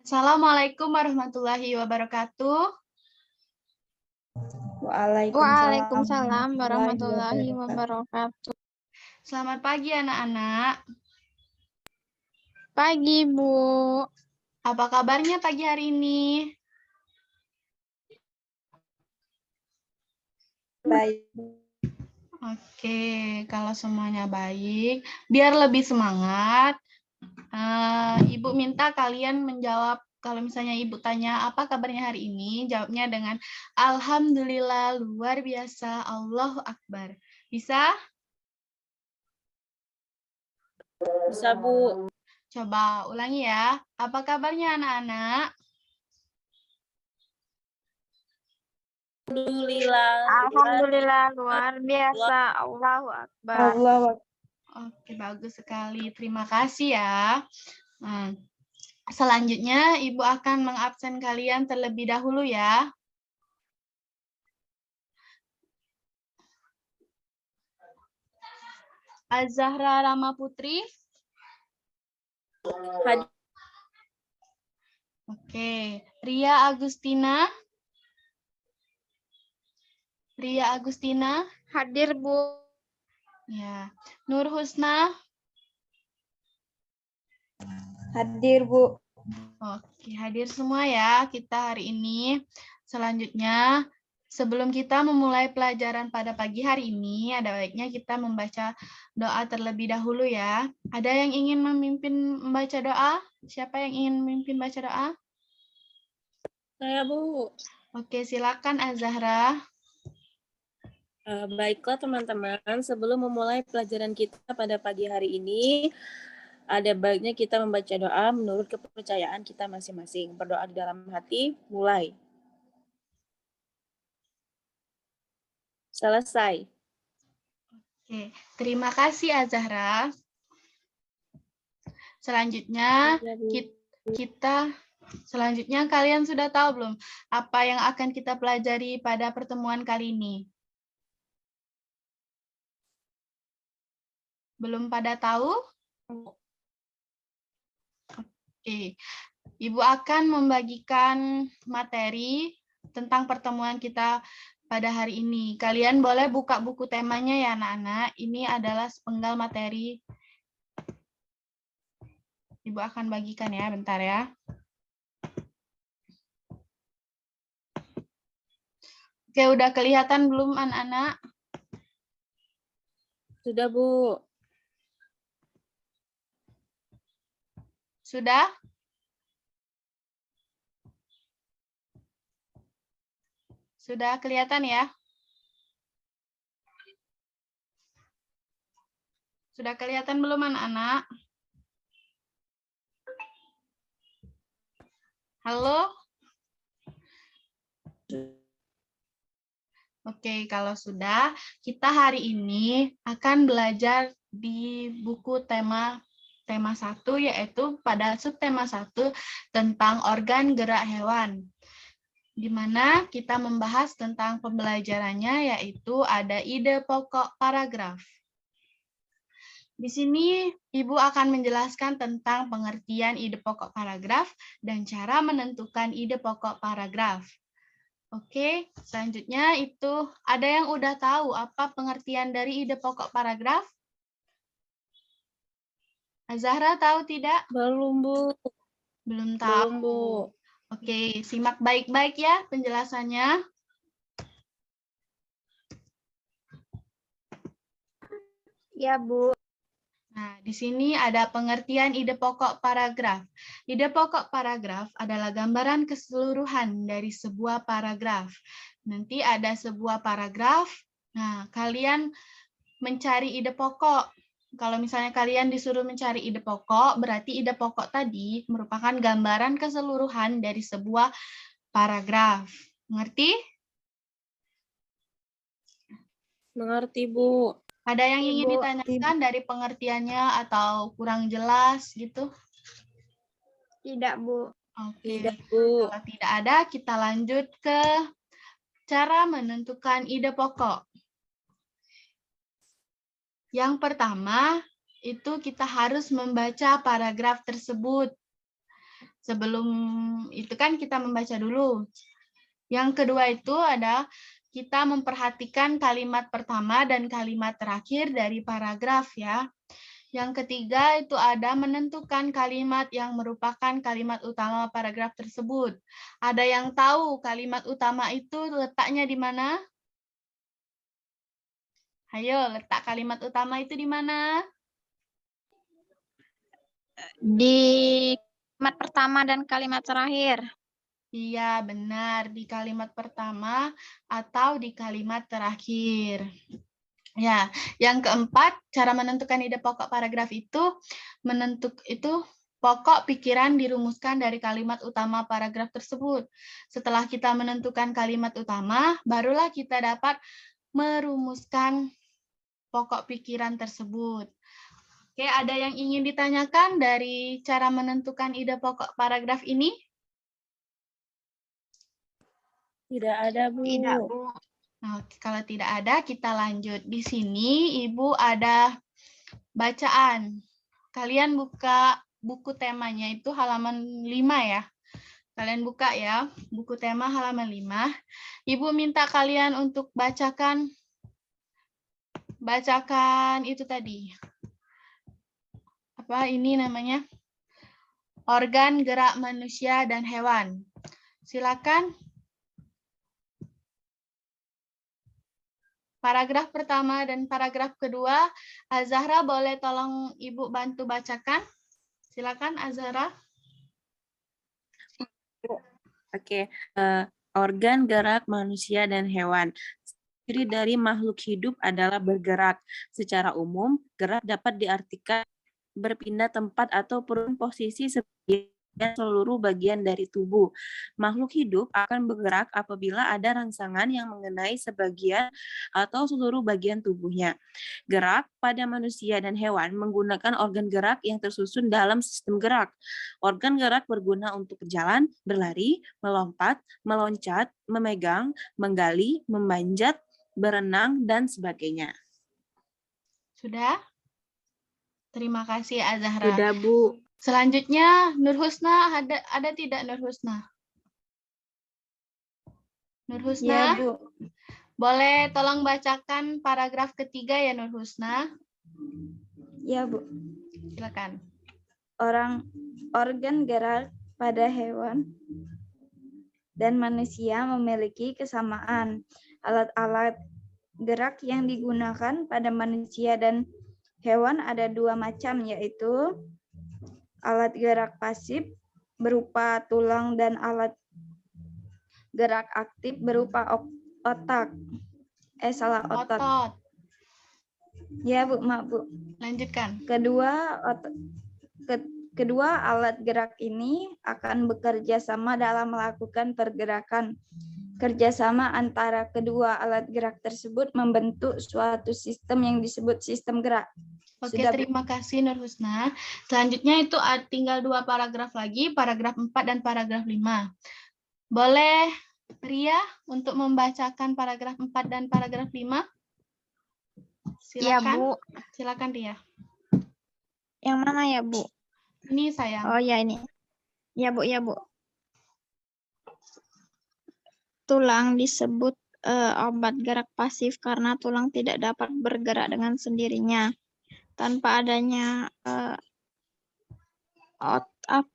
Assalamualaikum warahmatullahi wabarakatuh. Waalaikumsalam warahmatullahi wabarakatuh. Selamat pagi anak-anak. Pagi, Bu. Apa kabarnya pagi hari ini? Baik. Oke, kalau semuanya baik, biar lebih semangat, Ibu minta kalian menjawab. Kalau misalnya Ibu tanya apa kabarnya hari ini, jawabnya dengan Alhamdulillah, luar biasa, Allahu Akbar. Bisa? Bisa, Bu. Coba ulangi ya. Apa kabarnya anak-anak? Alhamdulillah, luar biasa, Allahu Akbar. Oke, bagus sekali. Terima kasih ya. Selanjutnya, Ibu akan mengabsen kalian terlebih dahulu ya. Azahra Rama Putri. Oke, Ria Agustina. Ria Agustina. Hadir, Bu. Ya. Nur Husna. Hadir, Bu. Oke, hadir semua ya kita hari ini. Selanjutnya, sebelum kita memulai pelajaran pada pagi hari ini, ada baiknya kita membaca doa terlebih dahulu ya. Ada yang ingin memimpin membaca doa? Siapa yang ingin memimpin baca doa? Saya, Bu. Oke, silakan Azahra. Baiklah teman-teman, sebelum memulai pelajaran kita pada pagi hari ini, ada baiknya kita membaca doa menurut kepercayaan kita masing-masing. Berdoa di dalam hati, mulai. Selesai. Oke, terima kasih Azahra. Selanjutnya selanjutnya kalian sudah tahu belum apa yang akan kita pelajari pada pertemuan kali ini? Belum pada tahu? Oke. Ibu akan membagikan materi tentang pertemuan kita pada hari ini. Kalian boleh buka buku temanya ya anak-anak. Ini adalah sepenggal materi. Ibu akan bagikan ya, bentar ya. Oke, udah kelihatan belum anak-anak? Sudah, Bu. Sudah? Sudah kelihatan ya? Sudah kelihatan belum anak-anak? Halo? Oke, kalau sudah, kita hari ini akan belajar di buku tema 1, yaitu pada subtema 1 tentang organ gerak hewan. Di mana kita membahas tentang pembelajarannya, yaitu ada ide pokok paragraf. Di sini Ibu akan menjelaskan tentang pengertian ide pokok paragraf dan cara menentukan ide pokok paragraf. Oke, selanjutnya itu ada yang udah tahu apa pengertian dari ide pokok paragraf? Azahra tahu tidak? Belum, Bu. Belum tahu. Belum, Bu. Oke, simak baik-baik ya penjelasannya. Ya, Bu. Nah, di sini ada pengertian ide pokok paragraf. Ide pokok paragraf adalah gambaran keseluruhan dari sebuah paragraf. Nanti ada sebuah paragraf. Nah, kalian mencari ide pokok. Kalau misalnya kalian disuruh mencari ide pokok, berarti ide pokok tadi merupakan gambaran keseluruhan dari sebuah paragraf. Mengerti? Mengerti, Bu. Ada yang ingin ditanyakan dari pengertiannya atau kurang jelas gitu? Tidak, Bu. Oke, Tidak, Bu. kalau tidak ada, kita lanjut ke cara menentukan ide pokok. Yang pertama, itu kita harus membaca paragraf tersebut. Sebelum itu kan kita membaca dulu. Yang kedua itu ada kita memperhatikan kalimat pertama dan kalimat terakhir dari paragraf ya. Yang ketiga itu ada menentukan kalimat yang merupakan kalimat utama paragraf tersebut. Ada yang tahu kalimat utama itu letaknya di mana? Ayo, letak kalimat utama itu di mana? Di kalimat pertama dan kalimat terakhir. Iya, benar. Di kalimat pertama atau di kalimat terakhir. Ya, yang keempat, cara menentukan ide pokok paragraf itu pokok pikiran dirumuskan dari kalimat utama paragraf tersebut. Setelah kita menentukan kalimat utama, barulah kita dapat merumuskan pokok pikiran tersebut. Oke, ada yang ingin ditanyakan dari cara menentukan ide pokok paragraf ini? Tidak ada, Bu. Tidak, Bu. Nah, kalau tidak ada, kita lanjut. Di sini, Ibu ada bacaan. Kalian buka buku temanya itu halaman 5 ya. Kalian buka ya, buku tema halaman 5. Ibu minta kalian untuk bacakan itu tadi. Apa ini namanya? Organ gerak manusia dan hewan. Silakan. Paragraf pertama dan paragraf kedua, Azahra boleh tolong Ibu bantu bacakan? Silakan Azahra. Oke, organ gerak manusia dan hewan. Ciri dari makhluk hidup adalah bergerak. Secara umum, gerak dapat diartikan berpindah tempat atau posisi sebagian seluruh bagian dari tubuh. Makhluk hidup akan bergerak apabila ada rangsangan yang mengenai sebagian atau seluruh bagian tubuhnya. Gerak pada manusia dan hewan menggunakan organ gerak yang tersusun dalam sistem gerak. Organ gerak berguna untuk berjalan, berlari, melompat, meloncat, memegang, menggali, memanjat, berenang, dan sebagainya. Sudah? Terima kasih Azahra. Sudah, Bu. Selanjutnya Nur Husna, ada tidak Nur Husna? Nur Husna? Ya, Bu. Boleh tolong bacakan paragraf ketiga ya Nur Husna? Ya, Bu. Silakan. Organ gerak pada hewan dan manusia memiliki kesamaan. Alat-alat gerak yang digunakan pada manusia dan hewan ada dua macam, yaitu alat gerak pasif berupa tulang dan alat gerak aktif berupa otak. Otot. Ya, Bu, maaf, Bu. Lanjutkan. Kedua alat gerak ini akan bekerja sama dalam melakukan pergerakan. Kerjasama antara kedua alat gerak tersebut membentuk suatu sistem yang disebut sistem gerak. Oke, terima kasih Nur Husna. Selanjutnya itu tinggal 2 paragraf lagi, paragraf 4 dan paragraf 5. Boleh Ria untuk membacakan paragraf 4 dan paragraf 5? Silakan. Ya, Bu. Silakan Ria. Yang mana ya, Bu? Ini sayang. Oh ya, ini. Ya, Bu, ya, Bu. Tulang disebut obat gerak pasif karena tulang tidak dapat bergerak dengan sendirinya tanpa adanya otak.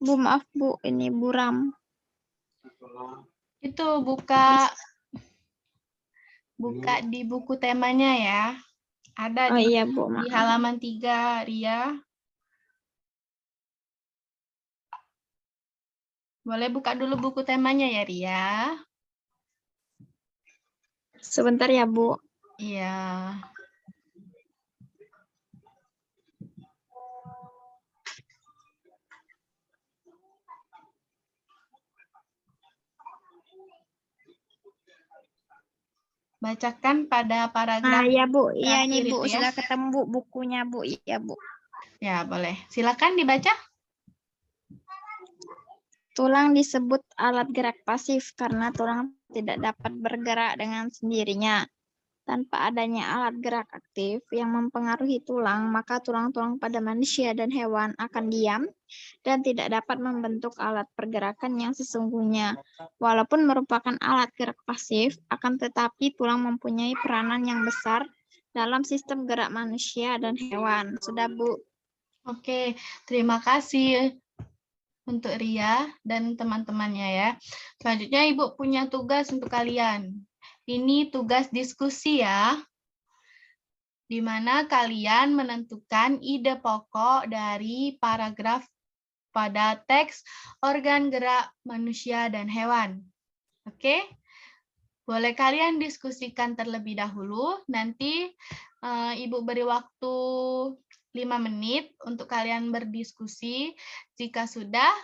Bu, maaf Bu, ini buram. Itu buka di buku temanya ya. Ada Iya, Bu, di halaman 3, Ria. Boleh buka dulu buku temanya ya, Ria. Sebentar ya, Bu. Iya. Bacakan pada paragraf. Ya, Bu. Iya, ini Bu. Ya. Sudah ketemu Bu bukunya, Bu. Iya, Bu. Ya, boleh. Silakan dibaca. Tulang disebut alat gerak pasif karena tulang tidak dapat bergerak dengan sendirinya Tanpa adanya alat gerak aktif yang mempengaruhi tulang, maka tulang-tulang pada manusia dan hewan akan diam dan tidak dapat membentuk alat pergerakan yang sesungguhnya. Walaupun merupakan alat gerak pasif, akan tetapi tulang mempunyai peranan yang besar dalam sistem gerak manusia dan hewan. Sudah, Bu? Oke, terima kasih untuk Ria dan teman-temannya ya. Selanjutnya Ibu punya tugas untuk kalian. Ini tugas diskusi ya, di mana kalian menentukan ide pokok dari paragraf pada teks organ gerak manusia dan hewan. Oke? Boleh kalian diskusikan terlebih dahulu, nanti Ibu beri waktu 5 menit untuk kalian berdiskusi. Jika sudah,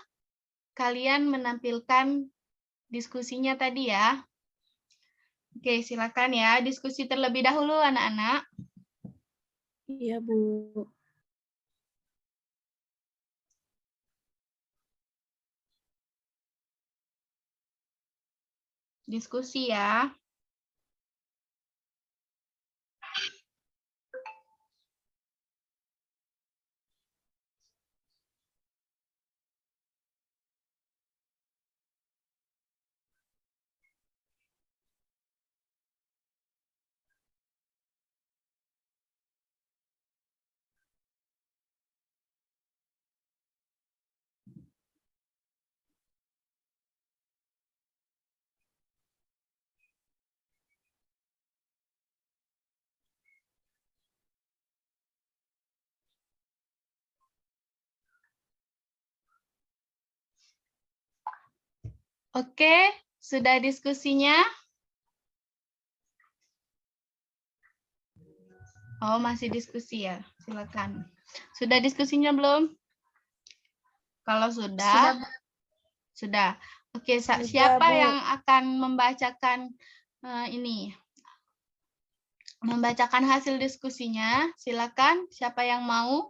kalian menampilkan diskusinya tadi ya. Oke, silakan ya, diskusi terlebih dahulu anak-anak. Iya, Bu. Diskusi ya. Oke, sudah diskusinya? Oh, masih diskusi ya. Silakan. Sudah diskusinya belum? Kalau sudah. Oke, siapa Bu. yang akan membacakan ini? Membacakan hasil diskusinya. Silakan, siapa yang mau?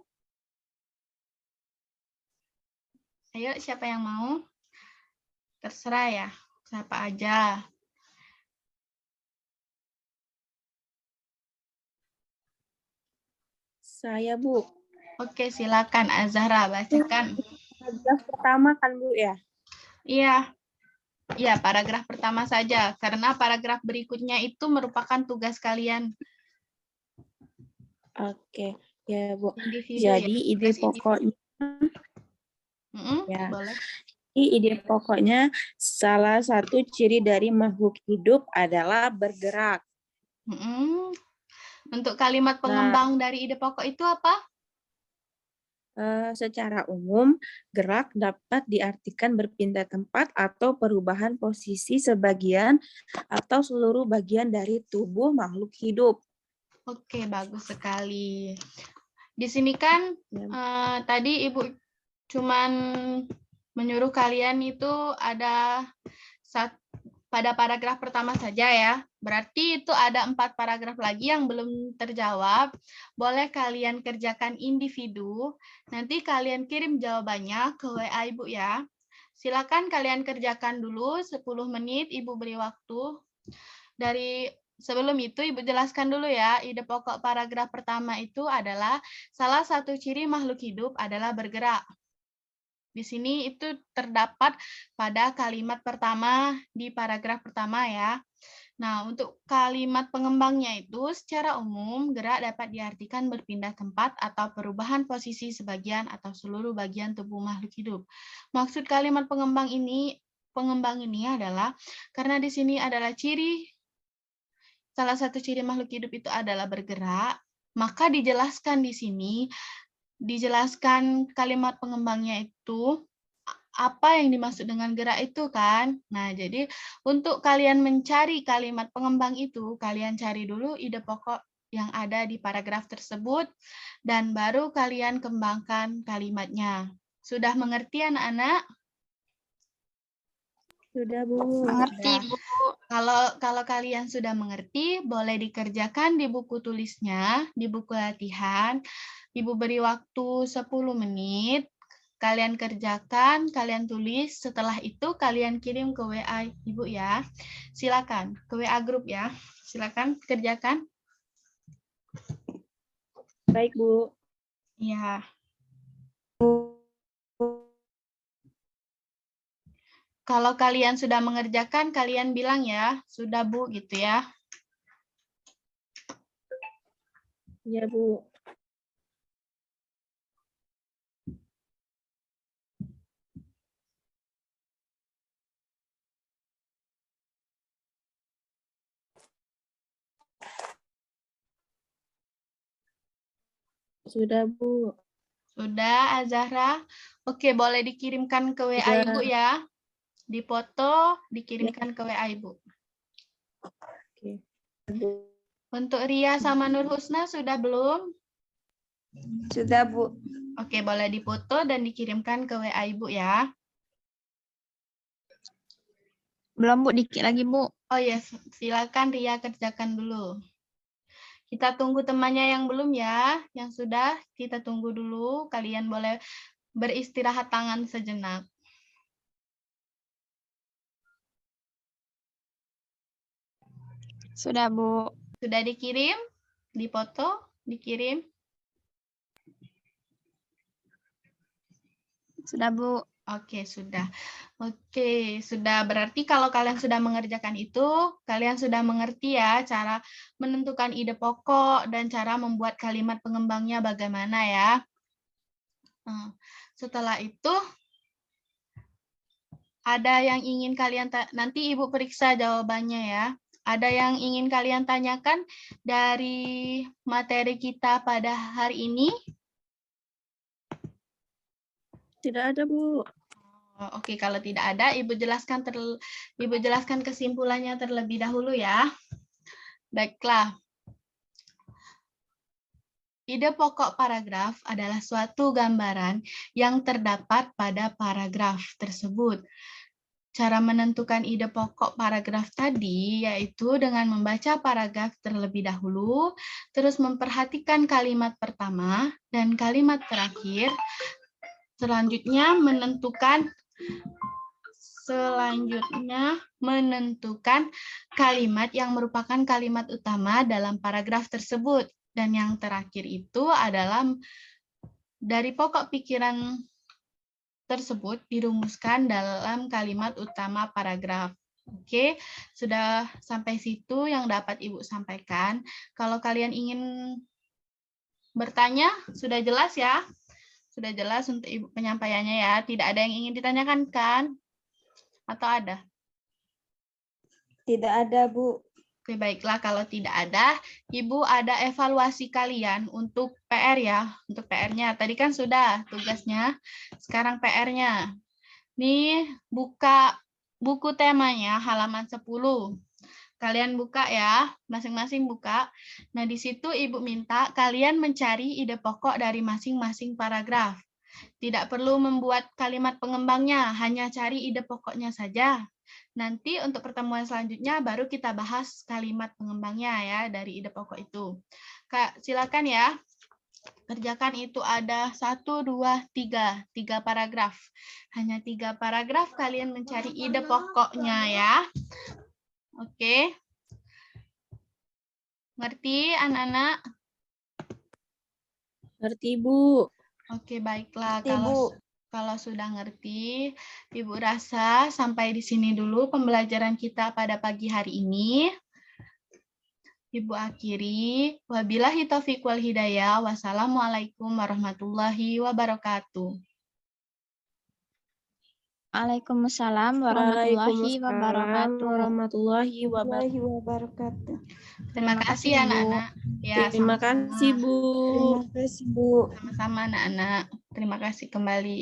Ayo, siapa yang mau? Terserah ya, siapa aja. Saya, Bu. Oke, silakan Azahra bacakan. Paragraf pertama kan, Bu, ya? Iya. Iya, paragraf pertama saja karena paragraf berikutnya itu merupakan tugas kalian. Oke, ya, Bu. Individu Jadi ya. ide Tugas pokoknya ya. boleh. Ide pokoknya salah satu ciri dari makhluk hidup adalah bergerak. Untuk kalimat pengembang dari ide pokok itu apa? Secara umum, gerak dapat diartikan berpindah tempat atau perubahan posisi sebagian atau seluruh bagian dari tubuh makhluk hidup. Oke, bagus sekali. Di sini kan tadi Ibu cuman menyuruh kalian itu ada pada paragraf pertama saja ya. Berarti itu ada 4 paragraf lagi yang belum terjawab. Boleh kalian kerjakan individu. Nanti kalian kirim jawabannya ke WA Ibu ya. Silakan kalian kerjakan dulu 10 menit, Ibu beri waktu. Sebelum itu Ibu jelaskan dulu ya, ide pokok paragraf pertama itu adalah salah satu ciri makhluk hidup adalah bergerak. Di sini itu terdapat pada kalimat pertama di paragraf pertama ya. Nah, untuk kalimat pengembangnya itu secara umum gerak dapat diartikan berpindah tempat atau perubahan posisi sebagian atau seluruh bagian tubuh makhluk hidup. Maksud kalimat pengembang ini adalah karena di sini adalah salah satu ciri makhluk hidup itu adalah bergerak, maka dijelaskan di sini kalimat pengembangnya itu apa yang dimaksud dengan gerak itu kan. Nah, jadi untuk kalian mencari kalimat pengembang itu, kalian cari dulu ide pokok yang ada di paragraf tersebut dan baru kalian kembangkan kalimatnya. Sudah mengerti anak-anak? Sudah, Bu. Mengerti, Bu. Kalau kalian sudah mengerti, boleh dikerjakan di buku tulisnya, di buku latihan. Ibu beri waktu 10 menit. Kalian kerjakan, kalian tulis. Setelah itu kalian kirim ke WA Ibu ya. Silakan ke WA grup ya. Silakan kerjakan. Baik, Bu. Ya. Kalau kalian sudah mengerjakan, kalian bilang ya, sudah Bu gitu ya. Iya, Bu. Sudah, Bu. Sudah, Azahra. Oke, boleh dikirimkan ke WA Sudah. Ibu ya. Dipoto, dikirimkan ke WA Ibu. Oke. Bu. Untuk Ria sama Nur Husna sudah belum? Sudah, Bu. Oke, boleh dipoto dan dikirimkan ke WA Ibu ya. Belum, Bu. Dikit lagi, Bu. Oh ya, silakan Ria kerjakan dulu. Kita tunggu temannya yang belum ya. Yang sudah, kita tunggu dulu. Kalian boleh beristirahat tangan sejenak. Sudah, Bu. Sudah dikirim? Dipoto? Dikirim? Sudah, Bu. Oke, sudah. Oke, sudah. Berarti kalau kalian sudah mengerjakan itu, kalian sudah mengerti ya cara menentukan ide pokok dan cara membuat kalimat pengembangnya bagaimana ya. Setelah itu, ada yang ingin kalian, nanti Ibu periksa jawabannya ya. Ada yang ingin kalian tanyakan dari materi kita pada hari ini? Tidak ada, Bu. Oke, kalau tidak ada, Ibu jelaskan kesimpulannya terlebih dahulu ya. Baiklah. Ide pokok paragraf adalah suatu gambaran yang terdapat pada paragraf tersebut. Cara menentukan ide pokok paragraf tadi yaitu dengan membaca paragraf terlebih dahulu, terus memperhatikan kalimat pertama dan kalimat terakhir. Selanjutnya menentukan kalimat yang merupakan kalimat utama dalam paragraf tersebut. Dan yang terakhir itu adalah dari pokok pikiran tersebut dirumuskan dalam kalimat utama paragraf. Oke, sudah sampai situ yang dapat Ibu sampaikan. Kalau kalian ingin bertanya, sudah jelas ya? Sudah jelas untuk Ibu penyampaiannya ya. Tidak ada yang ingin ditanyakan kan? Atau ada? Tidak ada, Bu. Oke, baiklah. Kalau tidak ada, Ibu ada evaluasi kalian untuk PR ya. Untuk PR-nya. Tadi kan sudah tugasnya. Sekarang PR-nya. Nih, buka buku temanya halaman 10. Kalian buka ya, masing-masing buka. Nah, di situ Ibu minta kalian mencari ide pokok dari masing-masing paragraf. Tidak perlu membuat kalimat pengembangnya, hanya cari ide pokoknya saja. Nanti untuk pertemuan selanjutnya baru kita bahas kalimat pengembangnya ya dari ide pokok itu. Kak, silakan ya. Kerjakan itu ada 1, 2, 3. 3 paragraf. Hanya 3 paragraf kalian mencari ide pokoknya ya. Oke. Ngerti anak-anak? Ngerti, Bu. Oke, baiklah. Ngerti, Bu. Kalau sudah ngerti, Ibu rasa sampai di sini dulu pembelajaran kita pada pagi hari ini. Ibu akhiri. Wabillahi taufiq wal hidayah. Wassalamualaikum warahmatullahi wabarakatuh. Waalaikumsalam warahmatullahi wabarakatuh. warahmatullahi Warahmatullahi wabarakatuh. Terima kasih Ibu. anak-anak. Ya, Terima sama-sama. kasih, Bu. Terima kasih, Bu. Sama-sama anak-anak. Terima kasih kembali.